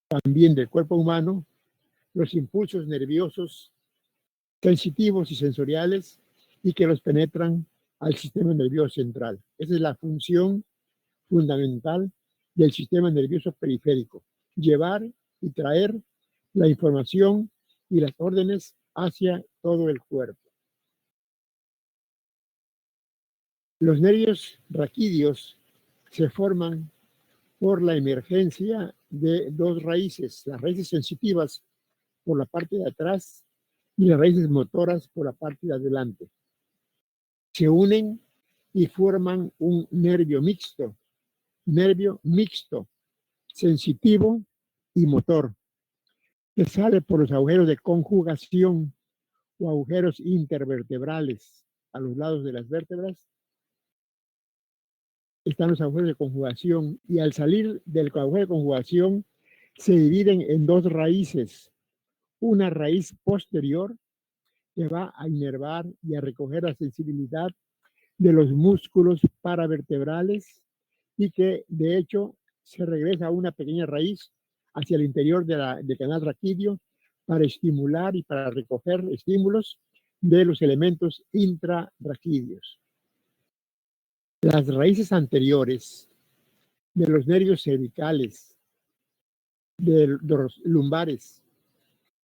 también del cuerpo humano los impulsos nerviosos sensitivos y sensoriales y que los penetran al sistema nervioso central. Esa es la función fundamental del sistema nervioso periférico: llevar y traer la información y las órdenes hacia todo el cuerpo. Los nervios raquídeos se forman por la emergencia de dos raíces: las raíces sensitivas por la parte de atrás y las raíces motoras por la parte de adelante. Se unen y forman un nervio mixto, sensitivo y motor, que sale por los agujeros de conjugación o agujeros intervertebrales. A los lados de las vértebras están los agujeros de conjugación, y al salir del agujero de conjugación se dividen en dos raíces: una raíz posterior que va a inervar y a recoger la sensibilidad de los músculos paravertebrales, y que de hecho se regresa a una pequeña raíz hacia el interior del canal raquídeo para estimular y para recoger estímulos de los elementos intrarraquídeos. Las raíces anteriores de los nervios cervicales, de los lumbares,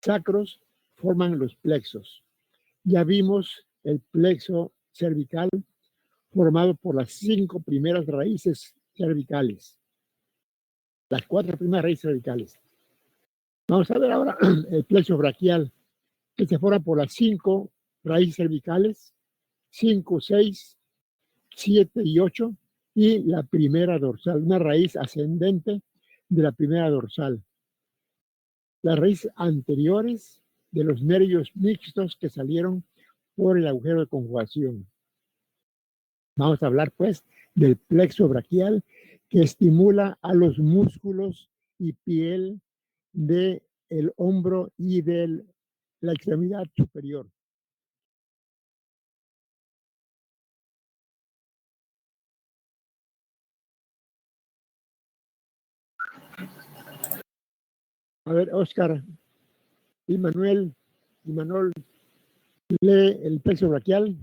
sacros, forman los plexos. Ya vimos el plexo cervical formado por las 5 primeras raíces cervicales, las 4 primeras raíces cervicales. Vamos a ver ahora el plexo braquial, que se forma por las 5 raíces cervicales, 5, 6, 7 y 8, y la primera dorsal, una raíz ascendente de la primera dorsal. Las raíces anteriores de los nervios mixtos que salieron por el agujero de conjugación. Vamos a hablar pues del plexo braquial, que estimula a los músculos y piel del hombro y de la extremidad superior. A ver, Oscar y Manuel, lee el plexo braquial.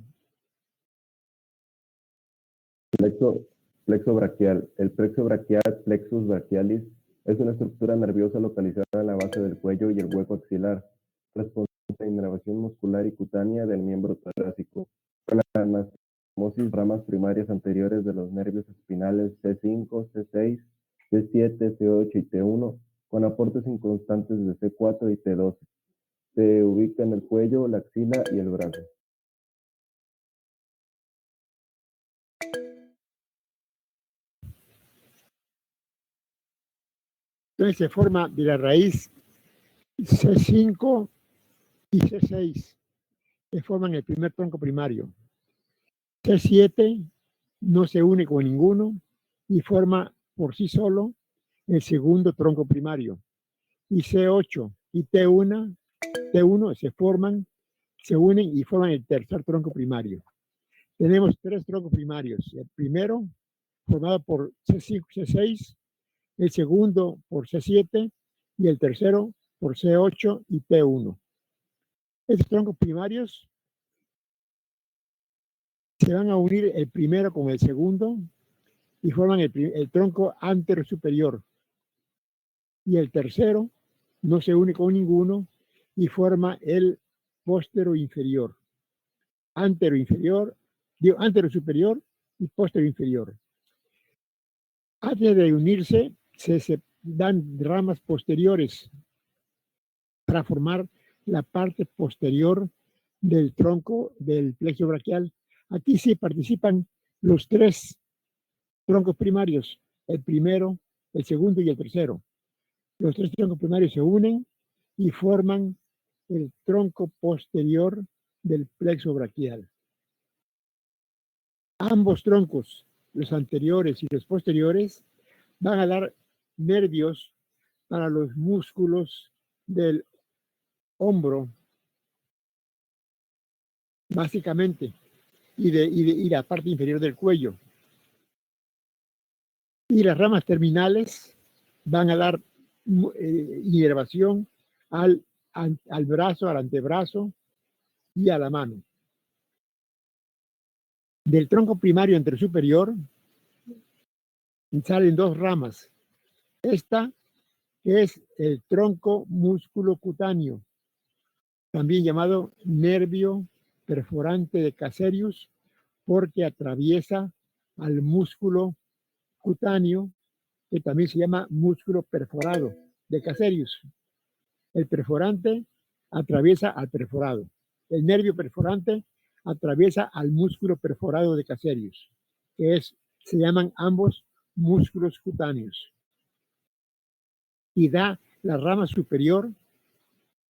Plexo braquial. El plexo braquial, plexus brachialis, es una estructura nerviosa localizada en la base del cuello y el hueco axilar, responsable de la inervación muscular y cutánea del miembro torácico. La anastomosis, ramas primarias anteriores de los nervios espinales C5, C6, C7, C8 y T1, con aportes inconstantes de C4 y T12. Se ubica en el cuello, la axila y el brazo. Entonces se forma de la raíz C5 y C6, que forman el primer tronco primario. C7 no se une con ninguno y forma por sí solo el segundo tronco primario. Y C8 y T1 se unen y forman el tercer tronco primario. Tenemos 3 troncos primarios: el primero formado por C5, C6, el segundo por C7 y el tercero por C8 y T1. Estos troncos primarios se van a unir el primero con el segundo y forman el tronco antero superior. Y el tercero no se une con ninguno y forma el póstero inferior. Antero superior y póstero inferior. Antes de unirse, se dan ramas posteriores para formar la parte posterior del tronco del plexo braquial. Aquí sí participan los 3 troncos primarios: el primero, el segundo y el tercero. Los 3 troncos primarios se unen y forman el tronco posterior del plexo braquial. Ambos troncos, los anteriores y los posteriores, van a dar nervios para los músculos del hombro, básicamente, y la parte inferior del cuello. Y las ramas terminales van a dar inervación al brazo, al antebrazo y a la mano. Del tronco primario entre superior salen dos ramas. Esta es el tronco músculo cutáneo, también llamado nervio perforante de Casearius, porque atraviesa al músculo cutáneo, que también se llama músculo perforado de Casearius. El perforante atraviesa al perforado. El nervio perforante atraviesa al músculo perforado de Casearius, que se llaman ambos músculos cutáneos. Y da la rama superior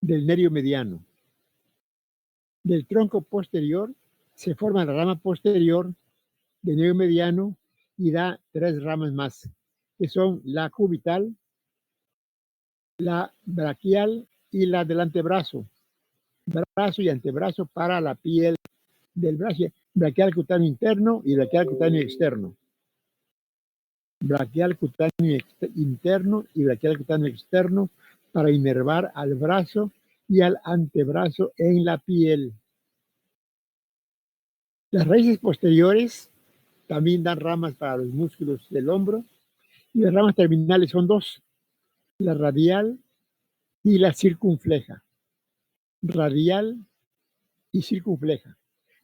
del nervio mediano. Del tronco posterior se forma la rama posterior del nervio mediano y da tres ramas más, que son la cubital, la braquial y la del antebrazo. Brazo y antebrazo para la piel del brazo, braquial cutáneo interno y braquial cutáneo externo. Braquial cutáneo interno y braquial cutáneo externo para inervar al brazo y al antebrazo en la piel. Las raíces posteriores también dan ramas para los músculos del hombro y las ramas terminales son dos, la radial y la circunfleja. Radial y circunfleja.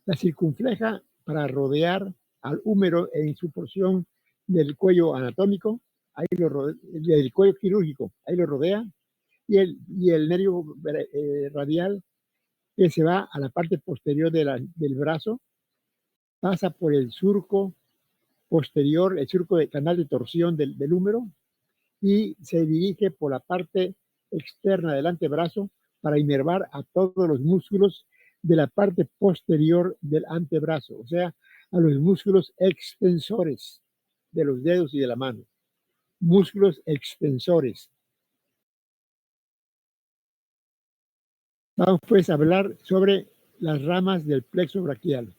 La circunfleja para rodear al húmero en su porción del cuello anatómico, ahí del cuello quirúrgico, ahí lo rodea, y el nervio radial que se va a la parte posterior del brazo, pasa por el surco posterior, el surco de canal de torsión del húmero, y se dirige por la parte externa del antebrazo para inervar a todos los músculos de la parte posterior del antebrazo, o sea, a los músculos extensores de los dedos y de la mano. Músculos extensores. Vamos pues a hablar sobre las ramas del plexo braquial.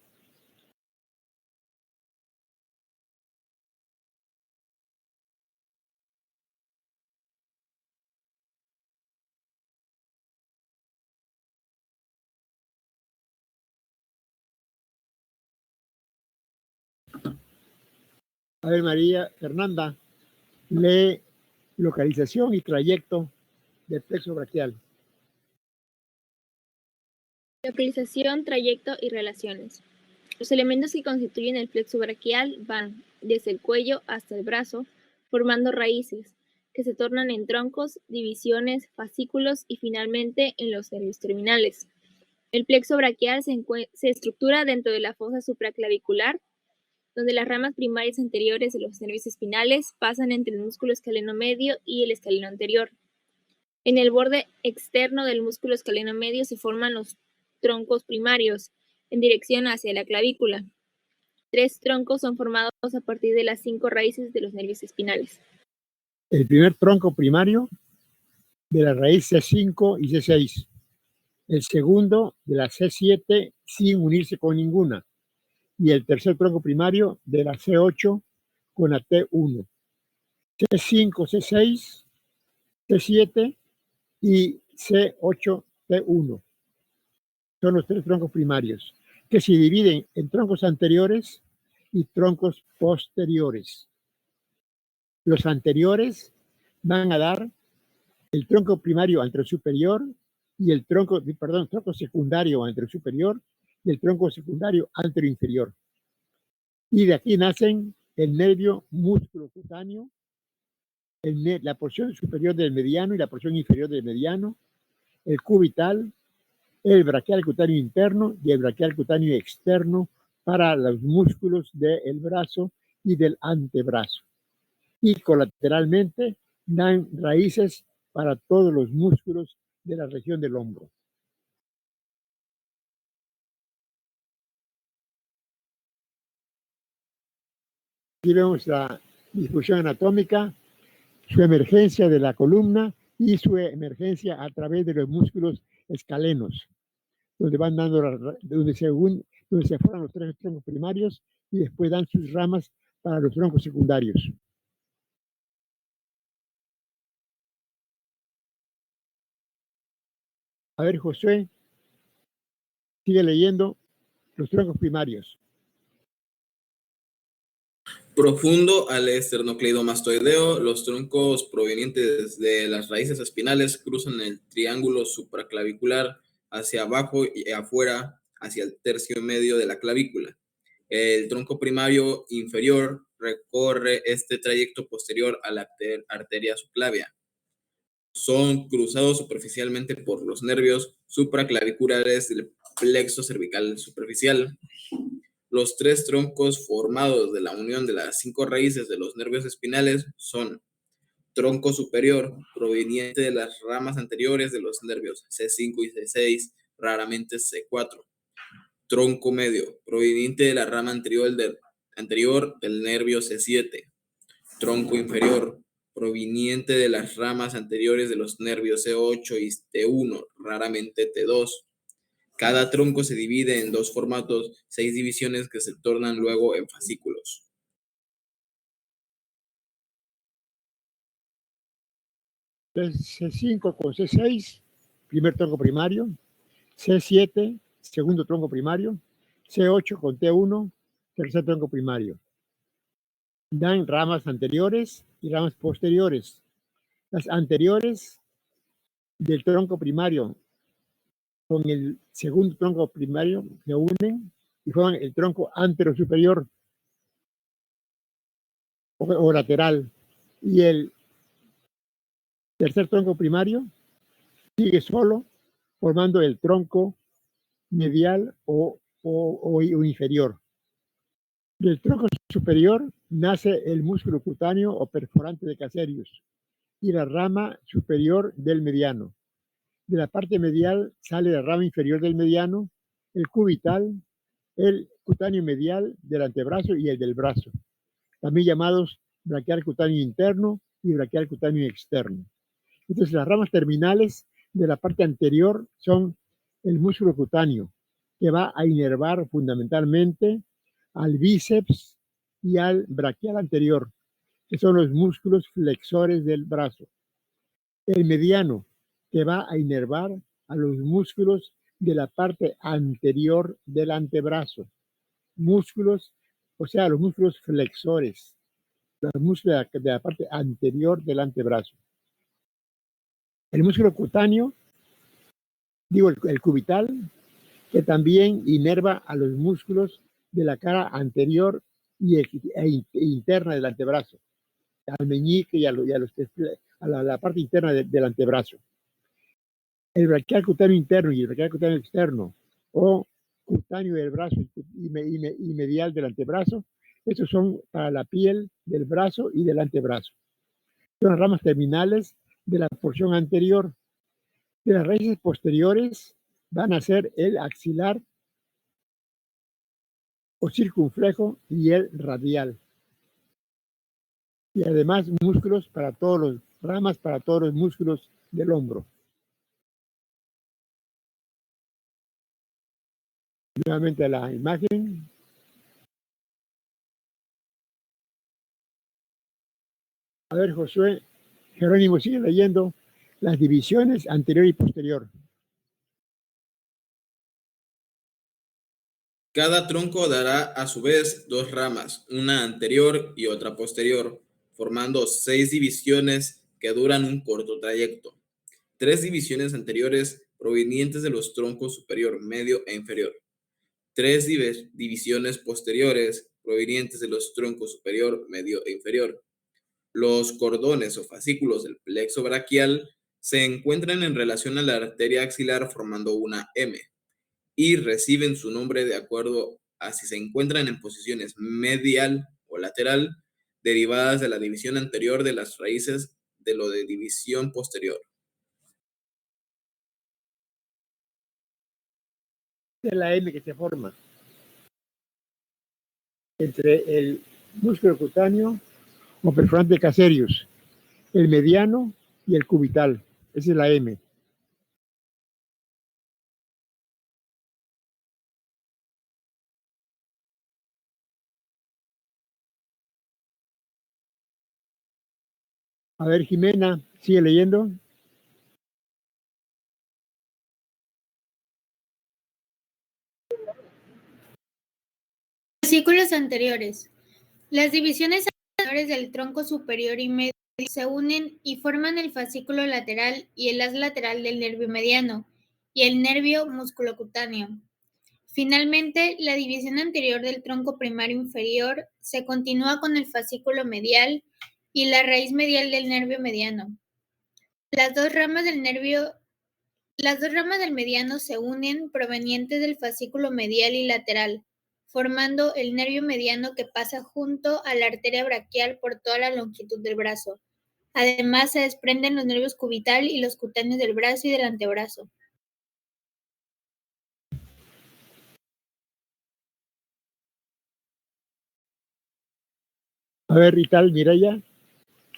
A ver, María Fernanda, lee localización y trayecto del plexo braquial. Localización, trayecto y relaciones. Los elementos que constituyen el plexo braquial van desde el cuello hasta el brazo, formando raíces, que se tornan en troncos, divisiones, fascículos y finalmente en los nervios terminales. El plexo braquial se estructura dentro de la fosa supraclavicular, donde las ramas primarias anteriores de los nervios espinales pasan entre el músculo escaleno medio y el escaleno anterior. En el borde externo del músculo escaleno medio se forman los troncos primarios, en dirección hacia la clavícula. 3 troncos son formados a partir de las 5 raíces de los nervios espinales. El primer tronco primario de la raíz C5 y C6. El segundo de la C7 sin unirse con ninguna. Y el tercer tronco primario de la C8 con la T1. C5, C6, C7 y C8, T1. Son los tres troncos primarios, que se dividen en troncos anteriores y troncos posteriores. Los anteriores van a dar el tronco primario anterosuperior y el tronco secundario anterosuperior y el tronco secundario anteroinferior. Y de aquí nacen el nervio músculo cutáneo, la porción superior del mediano y la porción inferior del mediano, el cubital, el braquial cutáneo interno y el braquial cutáneo externo para los músculos del brazo y del antebrazo. Y colateralmente dan raíces para todos los músculos de la región del hombro. Aquí vemos la difusión anatómica, su emergencia de la columna y su emergencia a través de los músculos escalenos, donde van dando, donde se forman los tres troncos primarios y después dan sus ramas para los troncos secundarios. A ver, Josué, sigue leyendo los troncos primarios. Profundo al esternocleidomastoideo, los troncos provenientes de las raíces espinales cruzan el triángulo supraclavicular hacia abajo y afuera hacia el tercio medio de la clavícula. El tronco primario inferior recorre este trayecto posterior a la arteria subclavia. Son cruzados superficialmente por los nervios supraclaviculares del plexo cervical superficial. Los tres troncos formados de la unión de las 5 raíces de los nervios espinales son: tronco superior, proveniente de las ramas anteriores de los nervios C5 y C6, raramente C4. Tronco medio, proveniente de la rama anterior del nervio C7. Tronco inferior, proveniente de las ramas anteriores de los nervios C8 y T1, raramente T2. Cada tronco se divide en 2 formatos, 6 divisiones que se tornan luego en fascículos. C5 con C6, primer tronco primario. C7, segundo tronco primario. C8 con T1, tercer tronco primario. Dan ramas anteriores y ramas posteriores. Las anteriores del tronco primario con el segundo tronco primario se unen y forman el tronco anterosuperior o lateral. Y el tercer tronco primario sigue solo, formando el tronco medial o inferior. Del tronco superior nace el músculo cutáneo o perforante de Casserius y la rama superior del mediano. De la parte medial sale la rama inferior del mediano, el cubital, el cutáneo medial del antebrazo y el del brazo, también llamados braquial cutáneo interno y braquial cutáneo externo. Entonces, las ramas terminales de la parte anterior son el músculo cutáneo, que va a inervar fundamentalmente al bíceps y al braquial anterior, que son los músculos flexores del brazo. El mediano, que va a inervar a los músculos de la parte anterior del antebrazo. Músculos, o sea, los músculos flexores, los músculos de la parte anterior del antebrazo. El músculo cutáneo, digo el cubital, que también inerva a los músculos de la cara anterior e interna del antebrazo, al meñique y a la parte interna del antebrazo. El braquial cutáneo interno y el braquial cutáneo externo, o cutáneo del brazo y medial del antebrazo, estos son para la piel del brazo y del antebrazo. Son las ramas terminales de la porción anterior. De las raíces posteriores van a ser el axilar o circunflejo y el radial. Y además músculos para todos los ramas, para todos los músculos del hombro. Nuevamente la imagen. A ver, Josué, Jerónimo sigue leyendo las divisiones anterior y posterior. Cada tronco dará a su vez 2 ramas, una anterior y otra posterior, formando 6 divisiones que duran un corto trayecto. 3 divisiones anteriores provenientes de los troncos superior, medio e inferior. 3 divisiones posteriores provenientes de los troncos superior, medio e inferior. Los cordones o fascículos del plexo braquial se encuentran en relación a la arteria axilar formando una M y reciben su nombre de acuerdo a si se encuentran en posiciones medial o lateral, derivadas de la división anterior de las raíces de lo de división posterior. Es la M que se forma entre el músculo cutáneo o perforante de Casserius, el mediano y el cubital. Esa es la M. A ver, Jimena, sigue leyendo. Fascículos anteriores. Las divisiones anteriores del tronco superior y medio se unen y forman el fascículo lateral y el haz lateral del nervio mediano y el nervio musculocutáneo. Finalmente, la división anterior del tronco primario inferior se continúa con el fascículo medial y la raíz medial del nervio mediano. Las dos ramas del mediano se unen provenientes del fascículo medial y lateral, formando el nervio mediano que pasa junto a la arteria braquial por toda la longitud del brazo. Además, se desprenden los nervios cubital y los cutáneos del brazo y del antebrazo. A ver, y tal, Mireya,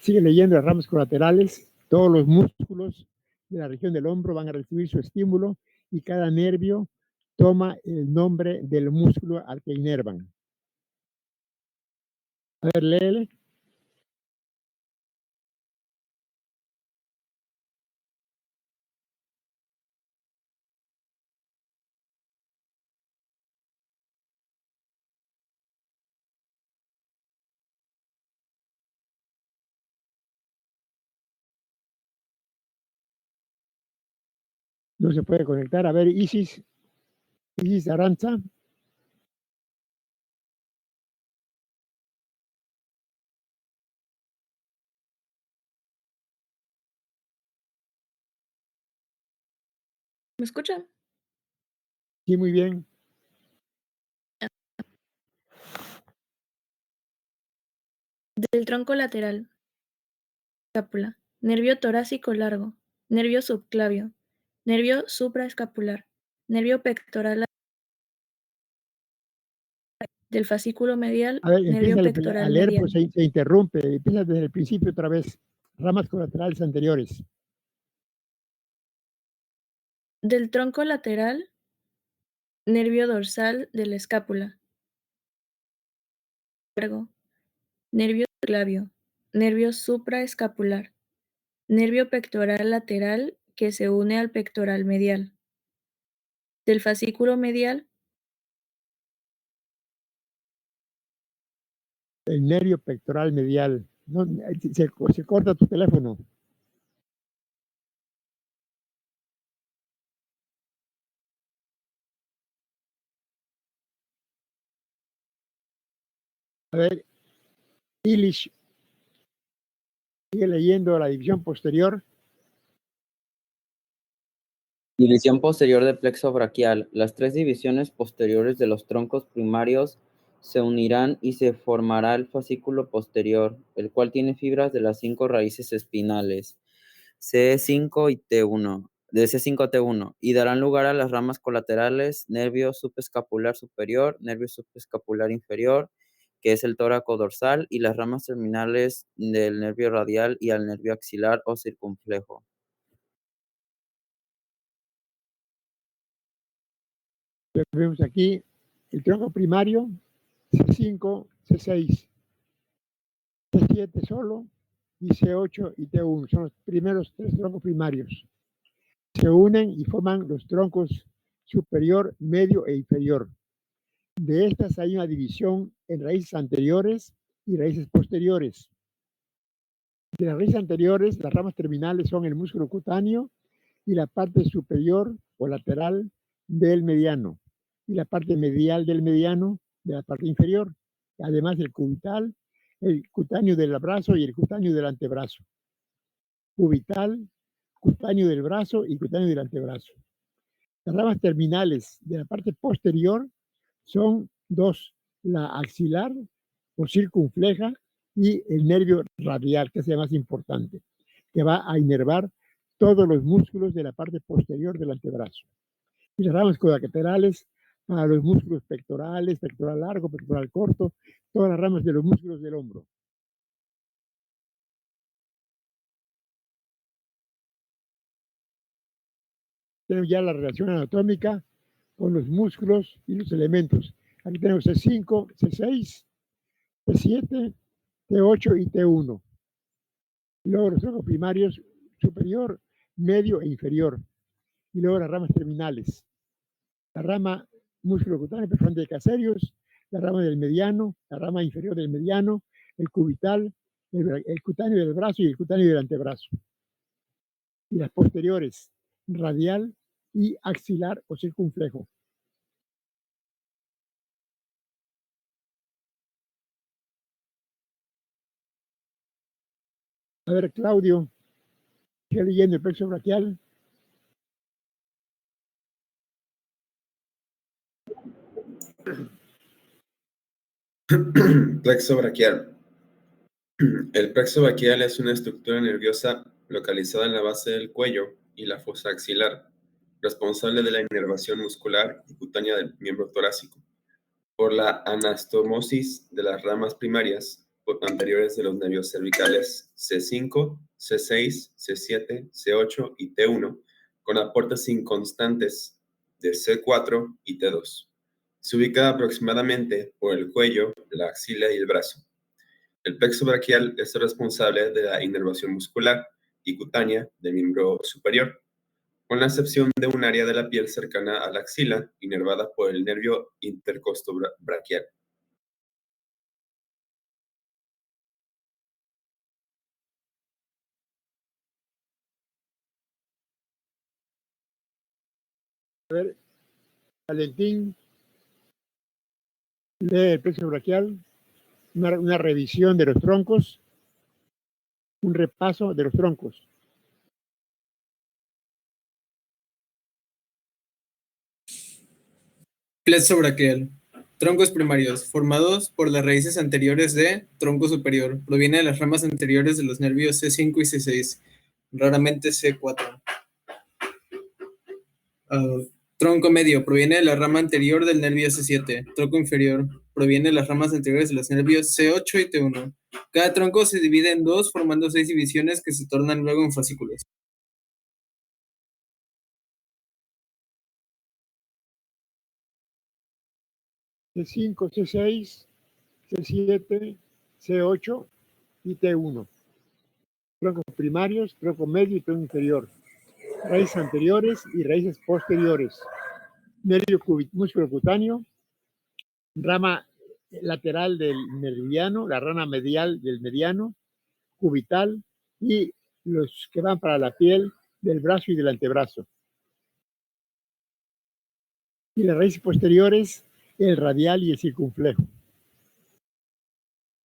sigue leyendo las ramas colaterales. Todos los músculos de la región del hombro van a recibir su estímulo y cada nervio toma el nombre del músculo al que inervan. A ver, léele. No se puede conectar. A ver, Isis Aranza. ¿Me escuchan? Sí, muy bien. Del tronco lateral. Escápula. Nervio torácico largo. Nervio subclavio. Nervio supraescapular. Nervio pectoral del fascículo medial. A ver, Nervio empieza pectoral a leer, medial. pues se interrumpe. Empieza desde el principio otra vez. Ramas colaterales anteriores. Del tronco lateral. Nervio dorsal de la escápula. Largo. Nervio subclavio. Nervio supraescapular. Nervio pectoral lateral que se une al pectoral medial. Del fascículo medial. El nervio pectoral medial. No, se corta tu teléfono. A ver, Ilish sigue leyendo la división posterior. División posterior del plexo braquial. Las tres divisiones posteriores de los troncos primarios se unirán y se formará el fascículo posterior, el cual tiene fibras de las 5 raíces espinales, C5 y T1, de C5 a T1, y darán lugar a las ramas colaterales, nervio subescapular superior, nervio subescapular inferior, que es el tóraco dorsal, y las ramas terminales del nervio radial y al nervio axilar o circunflejo. Vemos aquí el tronco primario, C5, C6, C7 solo, y C8 y T1. Son los primeros tres troncos primarios. Se unen y forman los troncos superior, medio e inferior. De estas hay una división en raíces anteriores y raíces posteriores. De las raíces anteriores, las ramas terminales son el músculo cutáneo y la parte superior o lateral del mediano, y la parte medial del mediano de la parte inferior, además el cubital, el cutáneo del brazo y el cutáneo del antebrazo. Cubital, cutáneo del brazo y cutáneo del antebrazo. Las ramas terminales de la parte posterior son dos, la axilar o circunfleja y el nervio radial, que es el más importante, que va a inervar todos los músculos de la parte posterior del antebrazo. Y las ramas colaterales para los músculos pectorales, pectoral largo, pectoral corto, todas las ramas de los músculos del hombro. Tenemos ya la relación anatómica con los músculos y los elementos. Aquí tenemos C5, C6, T7, T8 y T1. Y luego los troncos primarios superior, medio e inferior. Y luego las ramas terminales. La rama musculocutánea perforante de Caserius, la rama del mediano, la rama inferior del mediano, el cubital, el cutáneo del brazo y el cutáneo del antebrazo. Y las posteriores, radial y axilar o circunflejo. A ver, Claudio, ¿qué leyendo el plexo braquial? Plexo braquial. El plexo braquial es una estructura nerviosa localizada en la base del cuello y la fosa axilar, responsable de la inervación muscular y cutánea del miembro torácico, por la anastomosis de las ramas primarias anteriores de los nervios cervicales C5, C6, C7, C8 y T1, con aportes inconstantes de C4 y T2. Se ubica aproximadamente por el cuello, la axila y el brazo. El plexo braquial es el responsable de la inervación muscular y cutánea del miembro superior, con la excepción de un área de la piel cercana a la axila, inervada por el nervio intercostobraquial. A ver, Valentín, lee el plexo braquial, una revisión de los troncos, un repaso de los troncos. Plexo braquial. Troncos primarios, formados por las raíces anteriores de tronco superior. Proviene de las ramas anteriores de los nervios C5 y C6, raramente C4. Tronco medio, proviene de la rama anterior del nervio C7. Tronco inferior, proviene de las ramas anteriores de los nervios C8 y T1. Cada tronco se divide en dos, formando 6 divisiones que se tornan luego en fascículos. C5, C6, C7, C8 y T1. Troncos primarios, tronco medio y tronco inferior. Raíces anteriores y raíces posteriores. Nervio músculo cutáneo, rama lateral del meridiano, la rama medial del mediano, cubital y los que van para la piel del brazo y del antebrazo. Y las raíces posteriores, el radial y el circunflejo.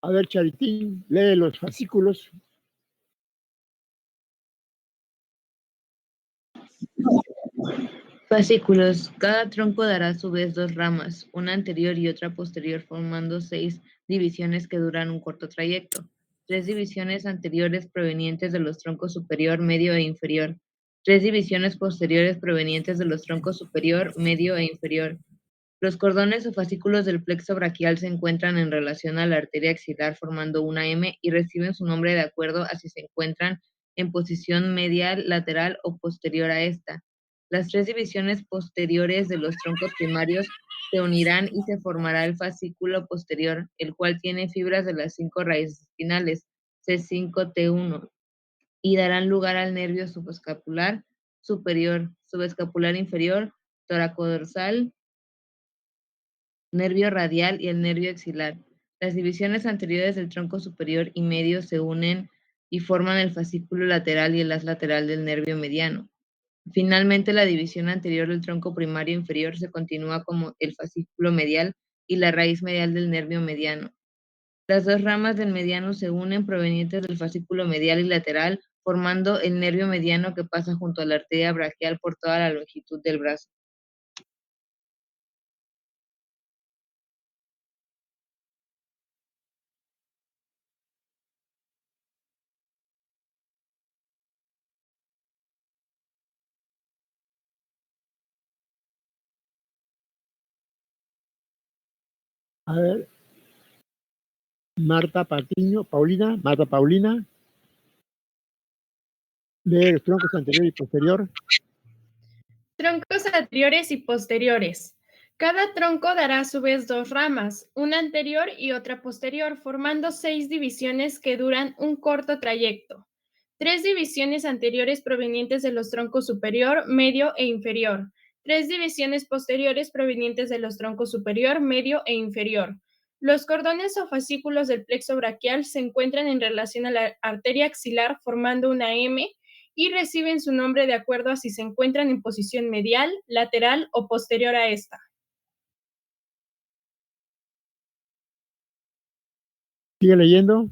A ver, Charitín, lee los fascículos. Fascículos. Cada tronco dará a su vez 2 ramas, una anterior y otra posterior, formando 6 divisiones que duran un corto trayecto. 3 divisiones anteriores provenientes de los troncos superior, medio e inferior. 3 divisiones posteriores provenientes de los troncos superior, medio e inferior. Los cordones o fascículos del plexo braquial se encuentran en relación a la arteria axilar formando una M y reciben su nombre de acuerdo a si se encuentran en posición medial, lateral o posterior a esta. Las 3 divisiones posteriores de los troncos primarios se unirán y se formará el fascículo posterior, el cual tiene fibras de las 5 raíces espinales, C5-T1, y darán lugar al nervio subescapular superior, subescapular inferior, toracodorsal, nervio radial y el nervio axilar. Las divisiones anteriores del tronco superior y medio se unen y forman el fascículo lateral y el haz lateral del nervio mediano. Finalmente, la división anterior del tronco primario inferior se continúa como el fascículo medial y la raíz medial del nervio mediano. Las 2 ramas del mediano se unen provenientes del fascículo medial y lateral, formando el nervio mediano que pasa junto a la arteria braquial por toda la longitud del brazo. A ver, Marta Paulina, lee los troncos anterior y posterior. Troncos anteriores y posteriores. Cada tronco dará a su vez 2 ramas, una anterior y otra posterior, formando 6 divisiones que duran un corto trayecto. 3 divisiones anteriores provenientes de los troncos superior, medio e inferior. 3 divisiones posteriores provenientes de los troncos superior, medio e inferior. Los cordones o fascículos del plexo braquial se encuentran en relación a la arteria axilar formando una M y reciben su nombre de acuerdo a si se encuentran en posición medial, lateral o posterior a esta. Sigue leyendo.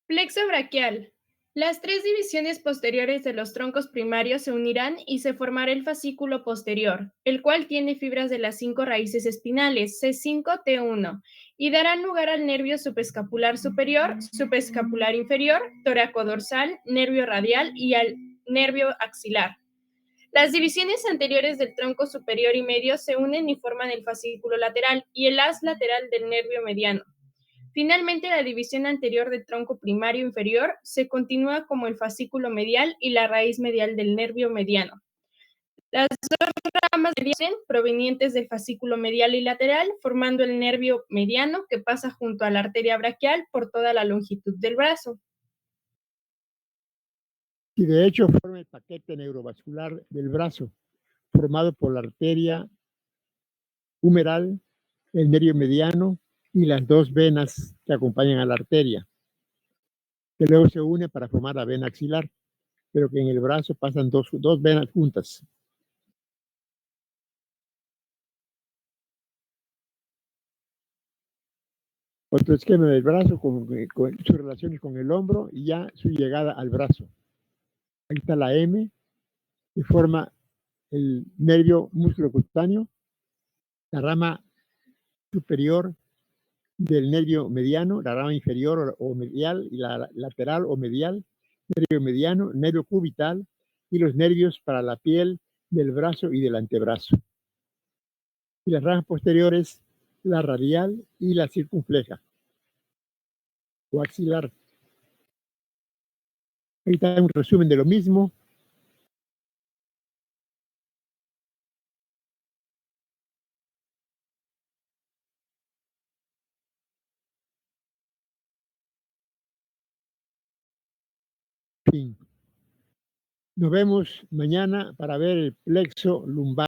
Plexo braquial. Las 3 divisiones posteriores de los troncos primarios se unirán y se formará el fascículo posterior, el cual tiene fibras de las 5 raíces espinales C5-T1 y darán lugar al nervio subescapular superior, subescapular inferior, toracodorsal, nervio radial y al nervio axilar. Las divisiones anteriores del tronco superior y medio se unen y forman el fascículo lateral y el haz lateral del nervio mediano. Finalmente, la división anterior del tronco primario inferior se continúa como el fascículo medial y la raíz medial del nervio mediano. Las dos ramas median provenientes del fascículo medial y lateral, formando el nervio mediano que pasa junto a la arteria braquial por toda la longitud del brazo. Y de hecho forma el paquete neurovascular del brazo, formado por la arteria humeral, el nervio mediano y las 2 venas que acompañan a la arteria, que luego se une para formar la vena axilar, pero que en el brazo pasan dos venas juntas. Otro esquema del brazo con sus relaciones con el hombro y ya su llegada al brazo. Ahí está la M, que forma el nervio musculocutáneo, la rama superior del nervio mediano, la rama inferior o medial y la lateral o medial, nervio mediano, nervio cubital y los nervios para la piel del brazo y del antebrazo. Y las ramas posteriores, la radial y la circunfleja o axilar. Ahí está un resumen de lo mismo. Fin. Nos vemos mañana para ver el plexo lumbar.